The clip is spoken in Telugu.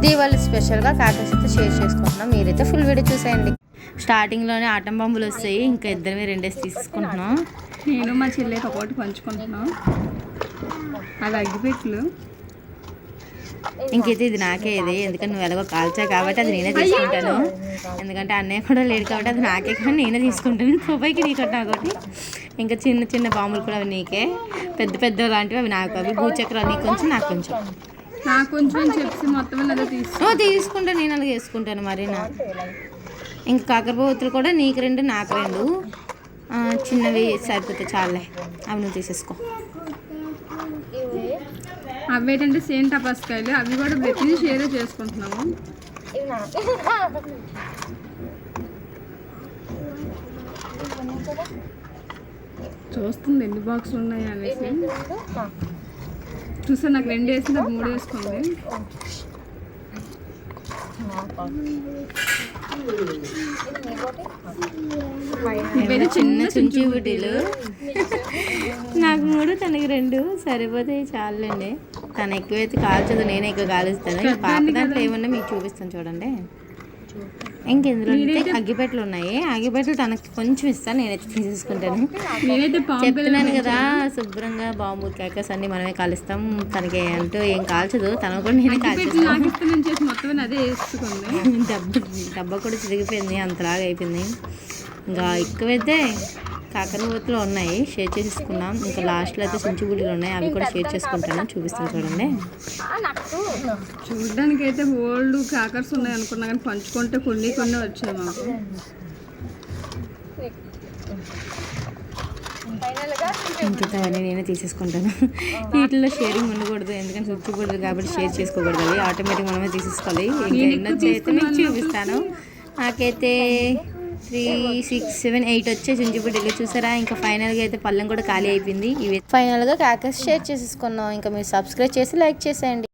దీవాళి స్పెషల్గా క్రాకర్స్ అయితే షేర్ చేసుకుంటున్నాం. మీరైతే ఫుల్ వీడియో చూసేయండి. స్టార్టింగ్లోనే ఆటం బాంబులు వస్తాయి, ఇంకా ఇద్దరమే రెండేసి తీసుకుంటున్నాం. నేను మా చెల్లెకి ఒకటి పంచుకుంటున్నాం. అది అగ్గిపెట్లు. ఇంకైతే ఇది నాకే, ఇది ఎందుకంటే నువ్వు ఎలాగో కాల్చా కాబట్టి అది నేనే తీసుకుంటాను. ఎందుకంటే అన్నయ్య కూడా లేడు కాబట్టి అది నాకే, కానీ నేనే తీసుకుంటాను. తుబాయికి నీకొట్టి నాకొకటి. ఇంకా చిన్న చిన్న బాంబులు కూడా అవి నీకే, పెద్ద పెద్ద లాంటివి అవి నాకు. అవి భూచక్రాలు నీకు కొంచెం, నాకు కొంచెం. నాకు కొంచెం చెప్పి మొత్తం తీసుకుంటాను, నేను అలాగే వేసుకుంటాను. మరి నా ఇంకా కాకరపోతులు కూడా నీకు 2 నాకు 2 చిన్నవి సరిపోతే చాలే, అవి నువ్వు తీసేసుకో. అవి ఏంటంటే సేమ్ టపాస్కాయలు, అవి కూడా ప్రతిదీ షేర్ చేసుకుంటున్నాము. చూస్తుంది ఎన్ని బాక్సులు ఉన్నాయి అనేసి. చూసా నాకు 2 వేసింది, 3 వేసుకుంది. ఇవైతే చిన్న చుంచి బుడ్డీలు. నాకు 3, తనకి 2 సరిపోతాయి, చాలండి. తను ఎక్కువైతే కాల్చదు, నేనే ఎక్కువ కాలుస్తాను. పాప దాంట్లో ఏమన్నా మీకు చూపిస్తాను చూడండి. ఇంకెందులో అగ్గిపెట్టలు ఉన్నాయి, అగ్గిపెట్టలు తనకి కొంచెం ఇస్తాను, నేనైతే తీసేసుకుంటాను. చెప్తున్నాను కదా, శుభ్రంగా బాంబు క్రాకర్స్ అన్ని మనమే కాలుస్తాం. తనకి అంటూ ఏం కాల్చదు, తను కూడా నేనే కాల్చేస్తాను. డబ్బా కూడా చిరిగిపోయింది, అంతలాగా అయిపోయింది. ఇంకా ఎక్కువైతే కాకరపోతులు ఉన్నాయి, షేర్ చేసుకున్నాం. ఇంకా లాస్ట్లో అయితే చుంచుబుడ్డీలు ఉన్నాయి, అవి కూడా షేర్ చేసుకుంటాను, చూపిస్తాను చూడండి. చూడడానికి అయితే ఓల్డ్ క్రాకర్స్ ఉన్నాయి అనుకున్నా, కానీ పంచుకుంటే కొన్ని వచ్చాయి మాకు. ఇంకైతే అవన్నీ నేనే తీసేసుకుంటాను. వీటిలో షేరింగ్ ఉండకూడదు, ఎందుకంటే చుంచుబుడ్డీలు కాబట్టి షేర్ చేసుకోకూడదు. అవి ఆటోమేటిక్ మనమే తీసేసుకోవాలి. ఇంకా ఎన్నో అయితే మీకు చూపిస్తాను. నాకైతే 3, 6, 7, 8 వచ్చే చుంచుబుడ్డీలు చూసారా. ఇంకా ఫైనల్గా అయితే పళ్ళెం కూడా ఖాళీ అయిపోయింది. ఇవి ఫైనల్గా క్రాకర్స్ షేర్ చేసేసుకున్నాం. ఇంకా మీరు సబ్స్క్రైబ్ చేసి లైక్ చేసేయండి.